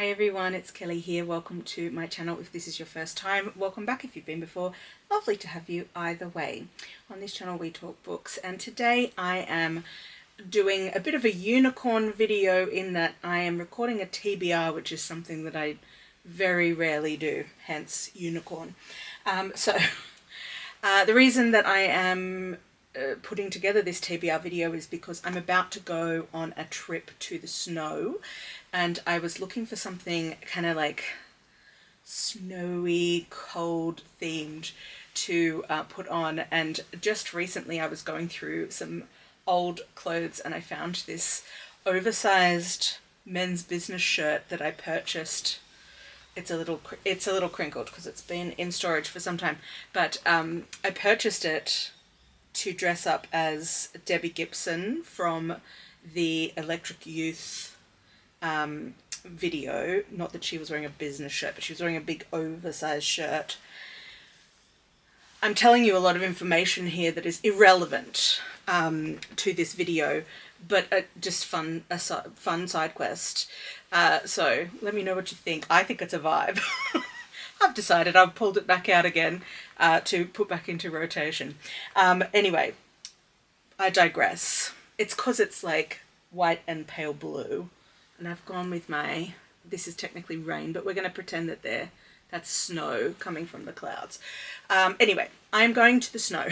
Hi everyone, it's Kelly here. Welcome to my channel. If this is your first time, welcome back if you've been before. Lovely to have you either way. On this channel we talk books, and today I am doing a bit of a unicorn video in that I am recording a TBR, which is something that I very rarely do, hence unicorn. The reason that I am putting together this TBR video is because I'm about to go on a trip to the snow, and I was looking for something kind of like snowy, cold themed to put on, and just recently I was going through some old clothes and I found this oversized men's business shirt that I purchased. It's a little crinkled because it's been in storage for some time, but I purchased it to dress up as Debbie Gibson from the Electric Youth video. Not that she was wearing a business shirt, but she was wearing a big oversized shirt. I'm telling you a lot of information here that is irrelevant to this video, but just a fun side quest. So let me know what you think. I think it's a vibe. I've decided I've pulled it back out again to put back into rotation. Anyway, I digress. It's because it's like white and pale blue, and I've gone with my, this is technically rain, but we're going to pretend that that's snow coming from the clouds. Anyway, I'm going to the snow.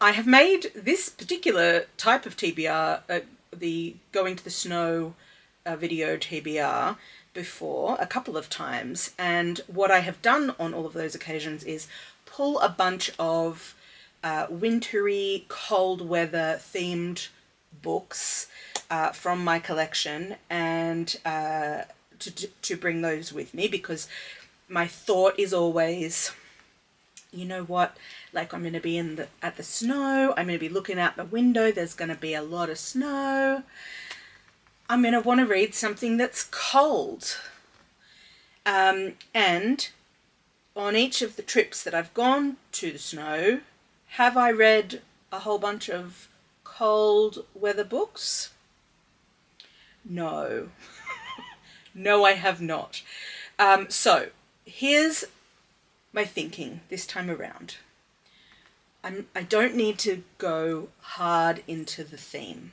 I have made this particular type of TBR, the going to the snow video TBR, before a couple of times, and what I have done on all of those occasions is pull a bunch of wintry, cold weather themed books from my collection, and to bring those with me, because my thought is always, you know what, like I'm going to be at the snow, I'm going to be looking out the window, there's going to be a lot of snow, I'm going to want to read something that's cold. And on each of the trips that I've gone to the snow, have I read a whole bunch of cold weather books? No. No, I have not. So here's my thinking this time around. I don't need to go hard into the theme.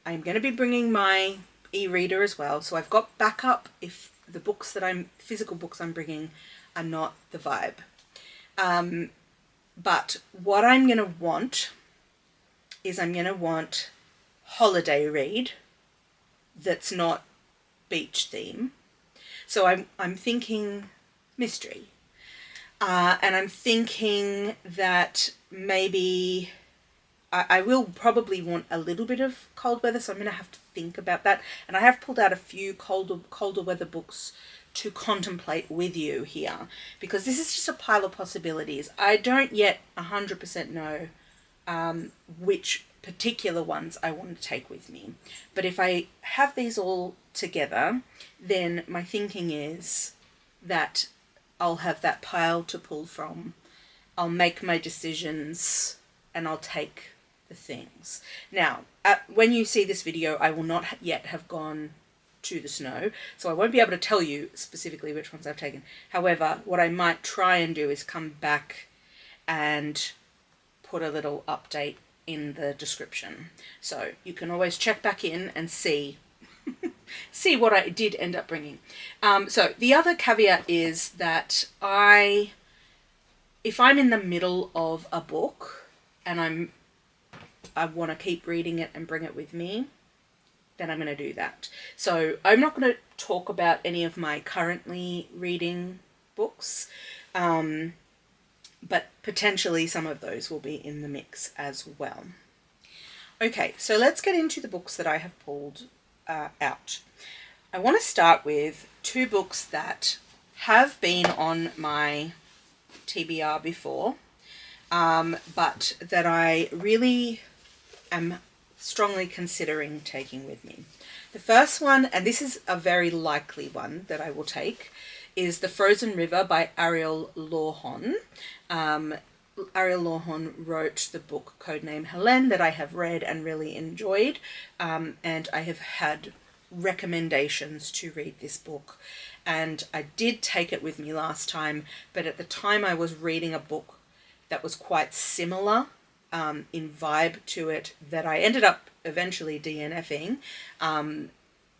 I'm going to be bringing my e-reader as well, so I've got backup if the physical books I'm bringing are not the vibe. But what I'm going to want is I'm going to want holiday read that's not beach theme. So I'm thinking mystery. And I'm thinking that maybe I will probably want a little bit of cold weather, so I'm going to have to think about that. And I have pulled out a few colder weather books to contemplate with you here, because this is just a pile of possibilities. I don't yet 100% know which particular ones I want to take with me. But if I have these all together, then my thinking is that I'll have that pile to pull from. I'll make my decisions and I'll take the things. Now, when you see this video, I will not yet have gone to the snow, so I won't be able to tell you specifically which ones I've taken. However, what I might try and do is come back and put a little update in the description, so you can always check back in and see see what I did end up bringing. So the other caveat is that if I'm in the middle of a book and I want to keep reading it and bring it with me, then I'm going to do that. So I'm not going to talk about any of my currently reading books, but potentially some of those will be in the mix as well. Okay, so let's get into the books that I have pulled out. I want to start with two books that have been on my TBR before, but that I really am strongly considering taking with me. The first one, and this is a very likely one that I will take, is The Frozen River by Ariel Lawhon. Ariel Lawhon wrote the book Codename Helene that I have read and really enjoyed, and I have had recommendations to read this book. And I did take it with me last time, but at the time I was reading a book that was quite similar in vibe to it that I ended up eventually DNFing.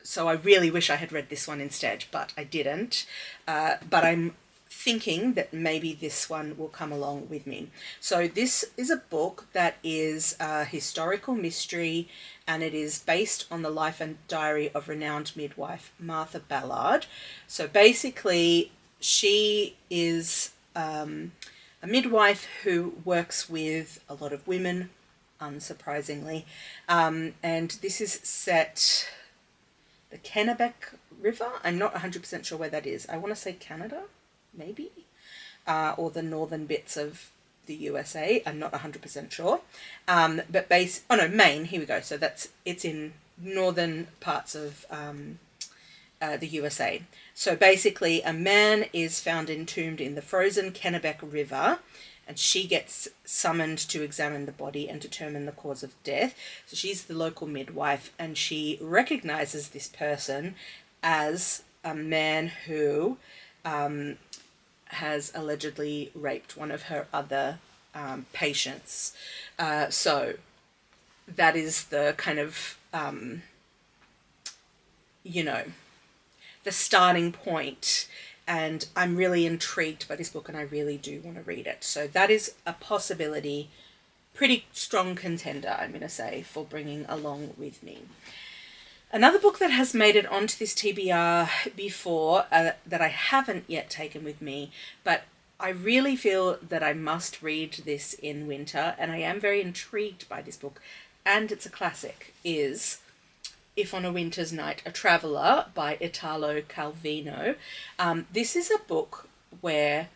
So I really wish I had read this one instead, but I didn't. But I'm thinking that maybe this one will come along with me. So this is a book that is a historical mystery, and it is based on the life and diary of renowned midwife Martha Ballard. So basically she is a midwife who works with a lot of women, unsurprisingly, and this is set the Kennebec River. I'm not 100% sure where that is. I want to say Canada, maybe, or the northern bits of the USA. I'm not 100% sure. But Maine. Here we go. So it's in northern parts of the USA. So basically, a man is found entombed in the frozen Kennebec River, and she gets summoned to examine the body and determine the cause of death. So she's the local midwife, and she recognizes this person as a man who has allegedly raped one of her other patients. So that is the kind of, the starting point. And I'm really intrigued by this book, and I really do want to read it. So that is a possibility, pretty strong contender, I'm going to say, for bringing along with me. Another book that has made it onto this TBR before, that I haven't yet taken with me, but I really feel that I must read this in winter, and I am very intrigued by this book, and it's a classic, is If on a Winter's Night, a Traveller by Italo Calvino. This is a book where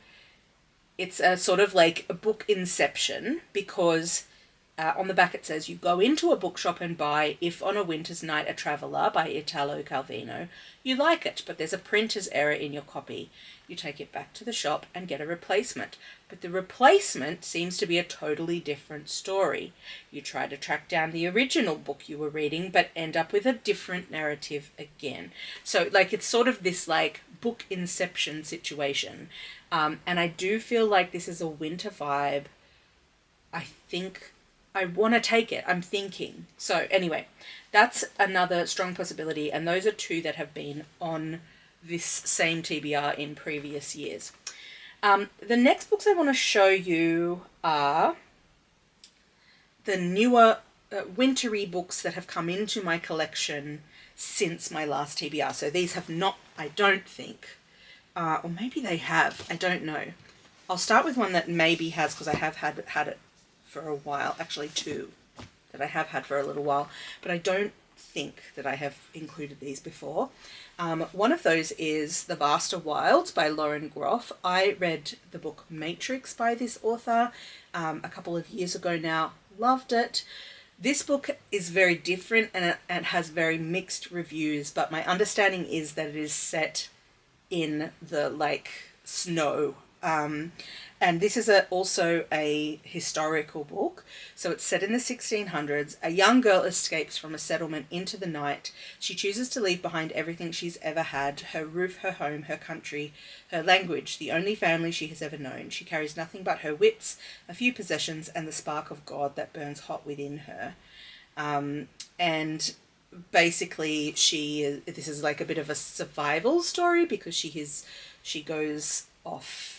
it's a sort of like a book inception, because on the back it says, you go into a bookshop and buy If on a Winter's Night, a Traveller by Italo Calvino. You like it, but there's a printer's error in your copy. You take it back to the shop and get a replacement. But the replacement seems to be a totally different story. You try to track down the original book you were reading, but end up with a different narrative again. So, like, it's sort of this, like, book inception situation. And I do feel like this is a winter vibe. I think I want to take it. I'm thinking. So, anyway, that's another strong possibility. And those are two that have been on this same TBR in previous years. The next books I want to show you are the newer wintry books that have come into my collection since my last TBR. So these have not, I don't think, or maybe they have, I don't know. I'll start with one that maybe has, because I have had it for a while, actually two that I have had for a little while, but I don't think that I have included these before. One of those is The Vaster Wilds by Lawhon Groff. I read the book Matrix by this author a couple of years ago now. Loved it. This book is very different, and it has very mixed reviews, but my understanding is that it is set in the, like, snow. And this is also a historical book. So it's set in the 1600s. A young girl escapes from a settlement into the night. She chooses to leave behind everything she's ever had, her roof, her home, her country, her language, the only family she has ever known. She carries nothing but her wits, a few possessions, and the spark of God that burns hot within her. And basically this is like a bit of a survival story, because she goes off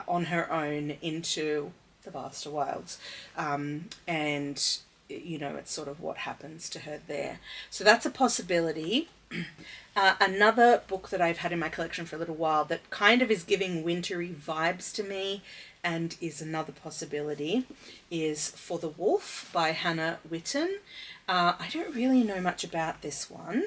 on her own into the Vaster Wilds, and it's sort of what happens to her there. So that's a possibility. Another book that I've had in my collection for a little while that kind of is giving wintry vibes to me, and is another possibility, is For the Wolf by Hannah Whitten. I don't really know much about this one.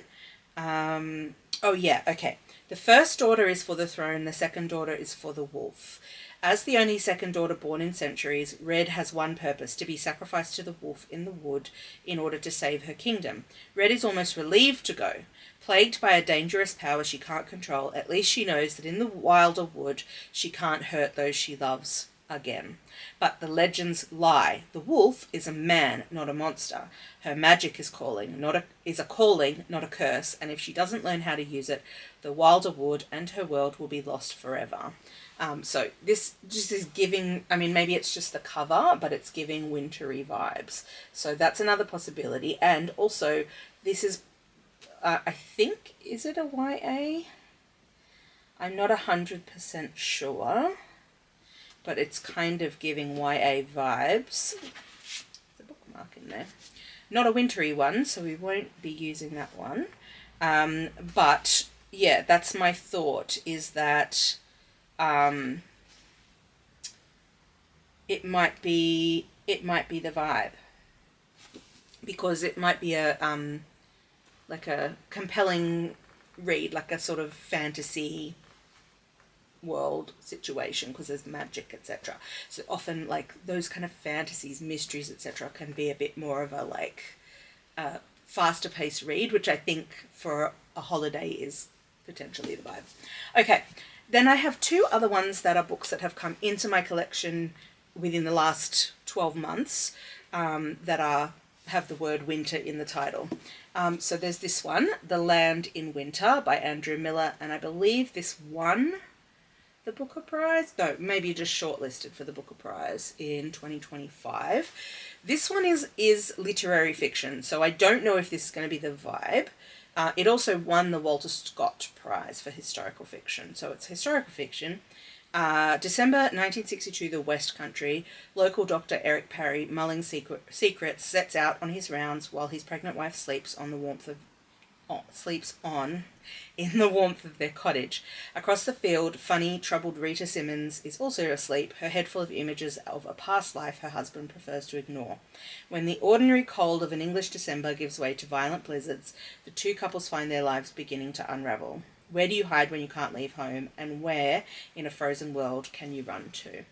Oh yeah, okay. The first daughter is for the throne, the second daughter is for the wolf. As the only second daughter born in centuries, Red has one purpose: to be sacrificed to the wolf in the wood in order to save her kingdom. Red is almost relieved to go. Plagued by a dangerous power she can't control, at least she knows that in the wilder wood she can't hurt those she loves again. But the legends lie. The wolf is a man, not a monster. Her magic is a calling, not a curse, and if she doesn't learn how to use it, the wilder wood and her world will be lost forever. So this just is giving, I mean, maybe it's just the cover, but it's giving wintry vibes. So that's another possibility. And also, this is, I think, is it a YA? I'm not 100% sure, but it's kind of giving YA vibes. There's a bookmark in there. Not a wintry one, so we won't be using that one. But yeah, that's my thought, is that it might be the vibe, because it might be a like a compelling read, like a sort of fantasy world situation, because there's magic, etc. So often, like, those kind of fantasies, mysteries, etc., can be a bit more of a like faster paced read, which I think for a holiday is potentially the vibe. Okay, then I have two other ones that are books that have come into my collection within the last 12 months that have the word winter in the title. So there's this one, The Land in Winter by Andrew Miller, and I believe this won the Booker Prize. No, maybe just shortlisted for the Booker Prize in 2025. This one is literary fiction, so I don't know if this is going to be the vibe. It also won the Walter Scott Prize for historical fiction, so it's historical fiction. December 1962, the West Country. Local doctor Eric Parry, mulling secrets, sets out on his rounds while his pregnant wife sleeps in the warmth of their cottage. Across the field, funny, troubled Rita Simmons is also asleep, her head full of images of a past life her husband prefers to ignore. When the ordinary cold of an English December gives way to violent blizzards, the two couples find their lives beginning to unravel. Where do you hide when you can't leave home, and where, in a frozen world, can you run to?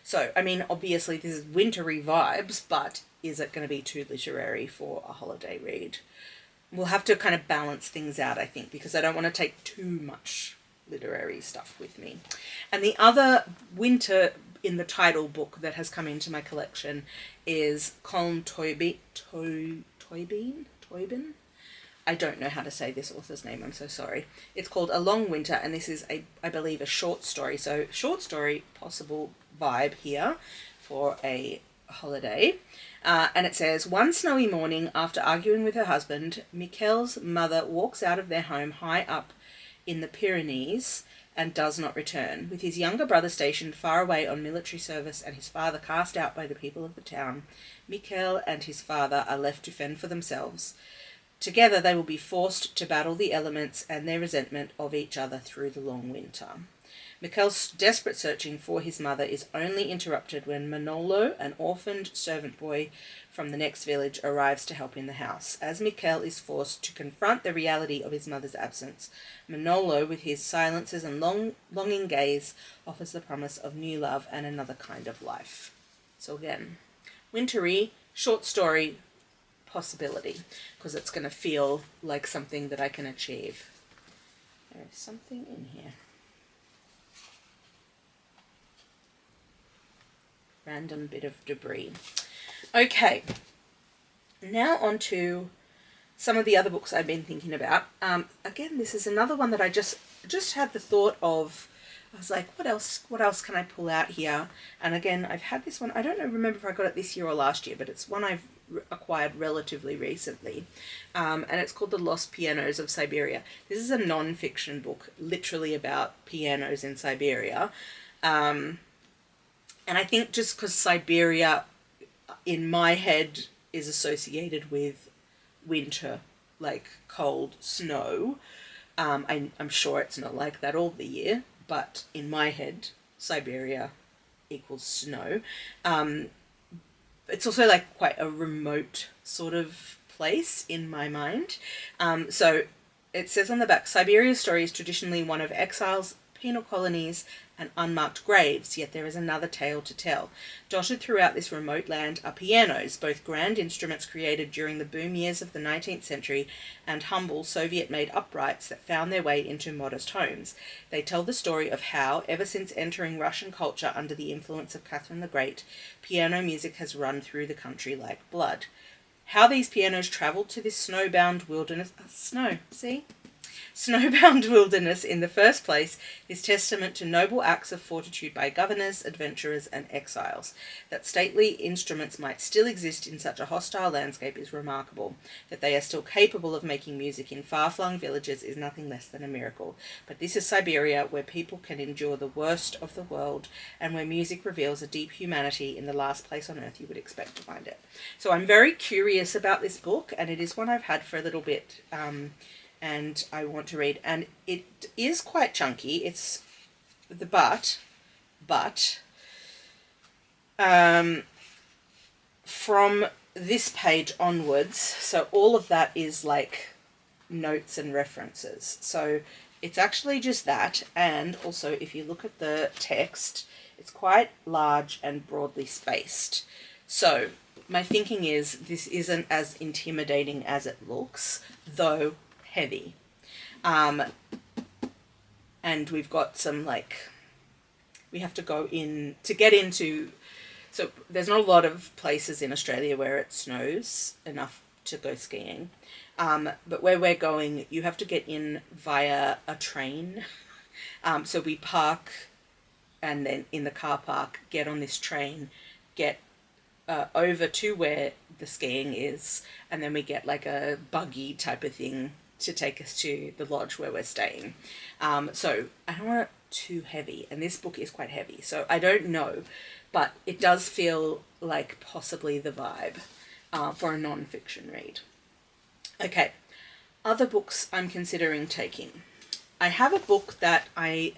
So, I mean, obviously this is wintry vibes, but is it going to be too literary for a holiday read? We'll have to kind of balance things out, I think, because I don't want to take too much literary stuff with me. And the other winter in the title book that has come into my collection is Colm Tóibín. I don't know how to say this author's name, I'm so sorry. It's called A Long Winter, and this is, I believe, a short story. So short story, possible vibe here for a holiday. And it says, one snowy morning, after arguing with her husband, Mikel's mother walks out of their home high up in the Pyrenees and does not return. With his younger brother stationed far away on military service and his father cast out by the people of the town, Mikel and his father are left to fend for themselves. Together they will be forced to battle the elements and their resentment of each other through the long winter. Mikel's desperate searching for his mother is only interrupted when Manolo, an orphaned servant boy from the next village, arrives to help in the house. As Mikel is forced to confront the reality of his mother's absence, Manolo, with his silences and longing gaze, offers the promise of new love and another kind of life. So again, wintry, short story possibility, because it's going to feel like something that I can achieve. There is something in here. Random bit of debris. Okay, now on to some of the other books I've been thinking about. Again, this is another one that I just had the thought of. I was like, what else can I pull out here? And again, I've had this one, I don't know, remember if I got it this year or last year, but it's one I've acquired relatively recently. And it's called The Lost Pianos of Siberia. This is a non-fiction book, literally about pianos in Siberia. And I think just because Siberia, in my head, is associated with winter, like cold snow. I'm sure it's not like that all the year, but in my head, Siberia equals snow. It's also like quite a remote sort of place in my mind. So it says on the back, Siberia's story is traditionally one of exiles, penal colonies, and unmarked graves, yet there is another tale to tell. Dotted throughout this remote land are pianos, both grand instruments created during the boom years of the 19th century and humble Soviet-made uprights that found their way into modest homes. They tell the story of how, ever since entering Russian culture under the influence of Catherine the Great, piano music has run through the country like blood. How these pianos travelled to this snowbound wilderness... snowbound wilderness in the first place is testament to noble acts of fortitude by governors, adventurers, and exiles. That stately instruments might still exist in such a hostile landscape is remarkable. That they are still capable of making music in far-flung villages is nothing less than a miracle. But this is Siberia, where people can endure the worst of the world, and where music reveals a deep humanity in the last place on earth you would expect to find it. So I'm very curious about this book, and it is one I've had for a little bit, and I want to read. And it is quite chunky. It's the but from this page onwards, so all of that is like notes and references. So it's actually just that, and also if you look at the text, it's quite large and broadly spaced. So my thinking is this isn't as intimidating as it looks, though heavy. And we've got some, like, we have to go in to get into, so there's not a lot of places in Australia where it snows enough to go skiing. But where we're going, you have to get in via a train. So we park, and then in the car park, get on this train, get over to where the skiing is, and then we get like a buggy type of thing to take us to the lodge where we're staying. So I don't want it too heavy, and this book is quite heavy, so I don't know, but it does feel like possibly the vibe for a non-fiction read. Okay, other books I'm considering taking. I have a book that I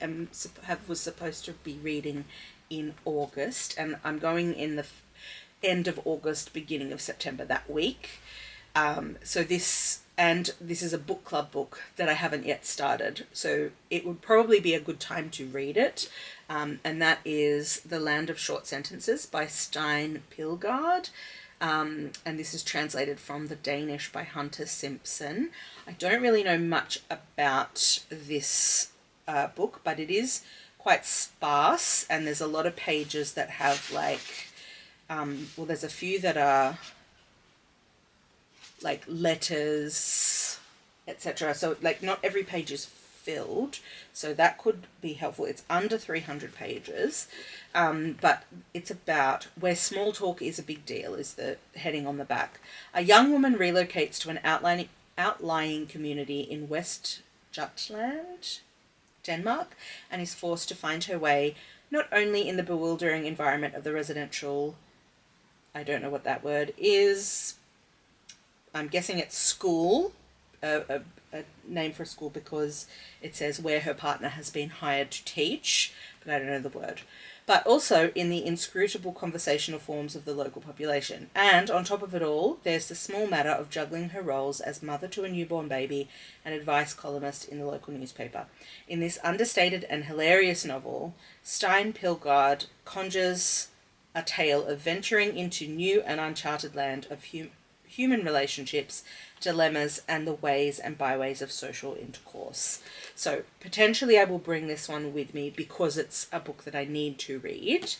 was supposed to be reading in August, and I'm going in the end of August, beginning of September that week. So this is a book club book that I haven't yet started, so it would probably be a good time to read it, and that is The Land of Short Sentences by Stine Pilgaard, and this is translated from the Danish by Hunter Simpson. I don't really know much about this book, but it is quite sparse, and there's a lot of pages that have like, well, there's a few that are like letters, etc. So like not every page is filled, so that could be helpful. It's under 300 pages, but it's about where small talk is a big deal is the heading on the back. A young woman relocates to an outlying community in West Jutland, Denmark, and is forced to find her way not only in the bewildering environment of the residential, I don't know what that word is, I'm guessing it's school, a name for a school because it says where her partner has been hired to teach, but I don't know the word. But also in the inscrutable conversational forms of the local population. And on top of it all, there's the small matter of juggling her roles as mother to a newborn baby and advice columnist in the local newspaper. In this understated and hilarious novel, Stine Pilgaard conjures a tale of venturing into new and uncharted land of human relationships, dilemmas, and the ways and byways of social intercourse. So potentially I will bring this one with me because it's a book that I need to read.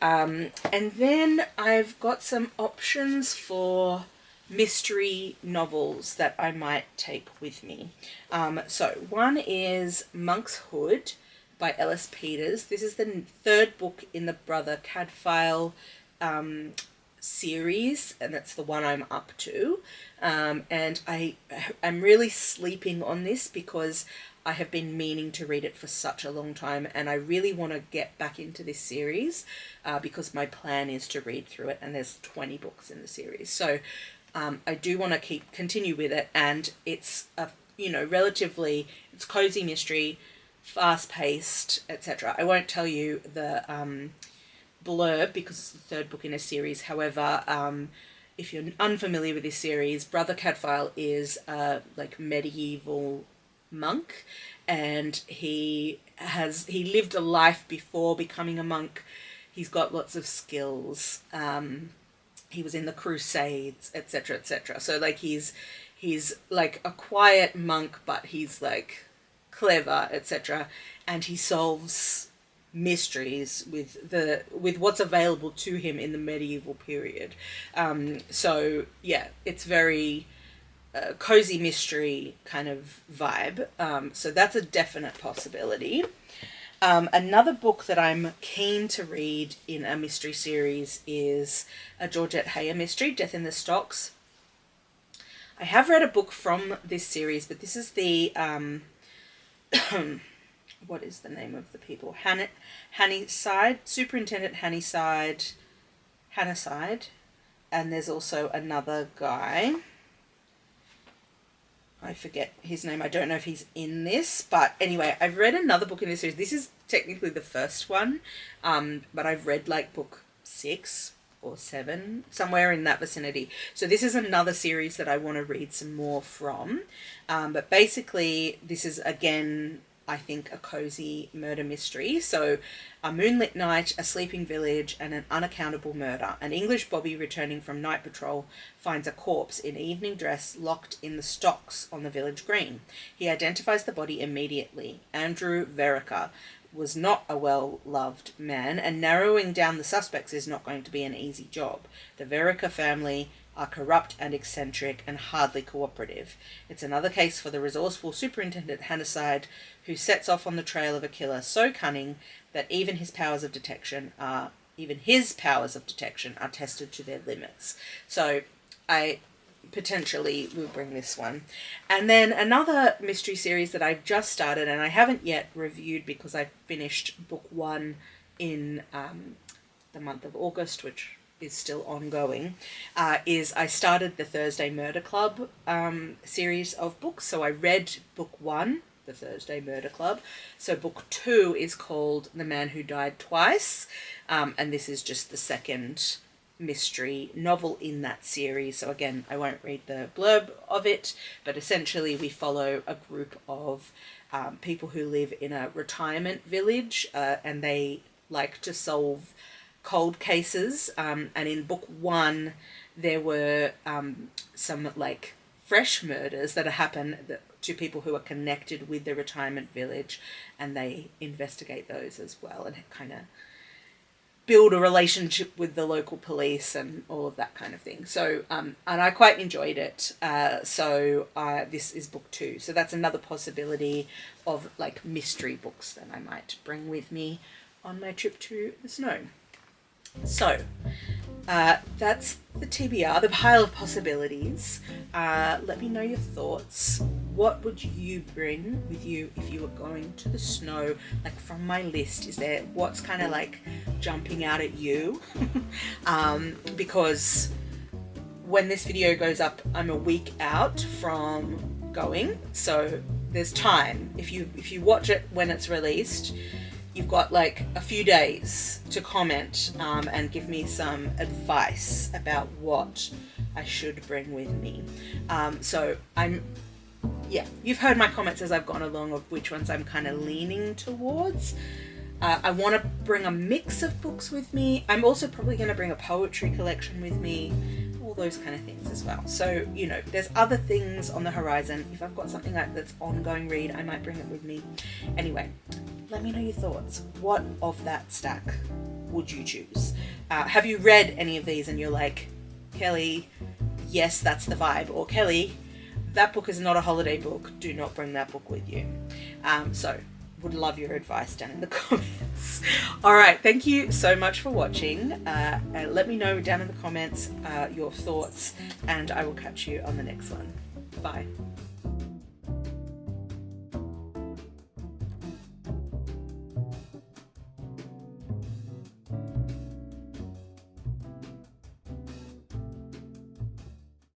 And then I've got some options for mystery novels that I might take with me. So one is Monk's Hood by Ellis Peters. This is the third book in the Brother Cadfael series, and that's the one I'm up to, and I'm really sleeping on this because I have been meaning to read it for such a long time, and I really want to get back into this series because my plan is to read through it, and there's 20 books in the series, so I do want to continue with it, and it's a relatively, it's cozy mystery, fast-paced, etc. I won't tell you the blurb because it's the third book in a series. However, if you're unfamiliar with this series, Brother Cadfael is a like medieval monk, and he lived a life before becoming a monk. He's got lots of skills. He was in the Crusades, etc., etc. So like he's like a quiet monk, but he's like clever, etc. And he solves mysteries with what's available to him in the medieval period. So yeah, it's very cozy mystery kind of vibe. So that's a definite possibility. Another book that I'm keen to read in a mystery series is a Georgette mystery, Death in the Stocks. I have read a book from this series, but this is the what is the name of the people? Hannyside, Superintendent Hannyside, and there's also another guy. I forget his name. I don't know if he's in this, but anyway, I've read another book in this series. This is technically the first one, but I've read like book 6 or 7, somewhere in that vicinity. So this is another series that I want to read some more from. But basically, this is again, I think, a cozy murder mystery. So a moonlit night, a sleeping village, and an unaccountable murder. An English bobby returning from night patrol finds a corpse in evening dress locked in the stocks on the village green. He identifies the body immediately. Andrew Vereker was not a well-loved man, and narrowing down the suspects is not going to be an easy job. The Vereker family are corrupt and eccentric and hardly cooperative. It's another case for the resourceful Superintendent Hannyside, who sets off on the trail of a killer so cunning that even his powers of detection are tested to their limits. So I potentially will bring this one. And then another mystery series that I've just started and I haven't yet reviewed because I finished book 1 in the month of August, which is still ongoing, is I started the Thursday Murder Club series of books. So I read book 1, the Thursday Murder Club. So book 2 is called The Man Who Died Twice, and this is just the second mystery novel in that series. So again, I won't read the blurb of it, but essentially we follow a group of people who live in a retirement village, and they like to solve cold cases, and in book 1 there were some like fresh murders that happen to people who are connected with the retirement village, and they investigate those as well and kind of build a relationship with the local police and all of that kind of thing. So and I quite enjoyed it. So this is book 2. So that's another possibility of like mystery books that I might bring with me on my trip to the snow. So that's the TBR, the pile of possibilities. Let me know your thoughts. What would you bring with you if you were going to the snow? Like from my list, is there what's kind of like jumping out at you? Because when this video goes up, I'm a week out from going, so there's time. If you watch it when it's released, you've got like a few days to comment and give me some advice about what I should bring with me. So you've heard my comments as I've gone along of which ones I'm kind of leaning towards. I want to bring a mix of books with me. I'm also probably going to bring a poetry collection with me, all those kind of things as well. So, you know, there's other things on the horizon. If I've got something like that's ongoing read, I might bring it with me. Anyway, let me know your thoughts. What of that stack would you choose? Have you read any of these and you're like, Kelly, yes, that's the vibe, or Kelly, that book is not a holiday book, do not bring that book with you. So would love your advice down in the comments. All right, thank you so much for watching. And let me know down in the comments your thoughts, and I will catch you on the next one. Bye.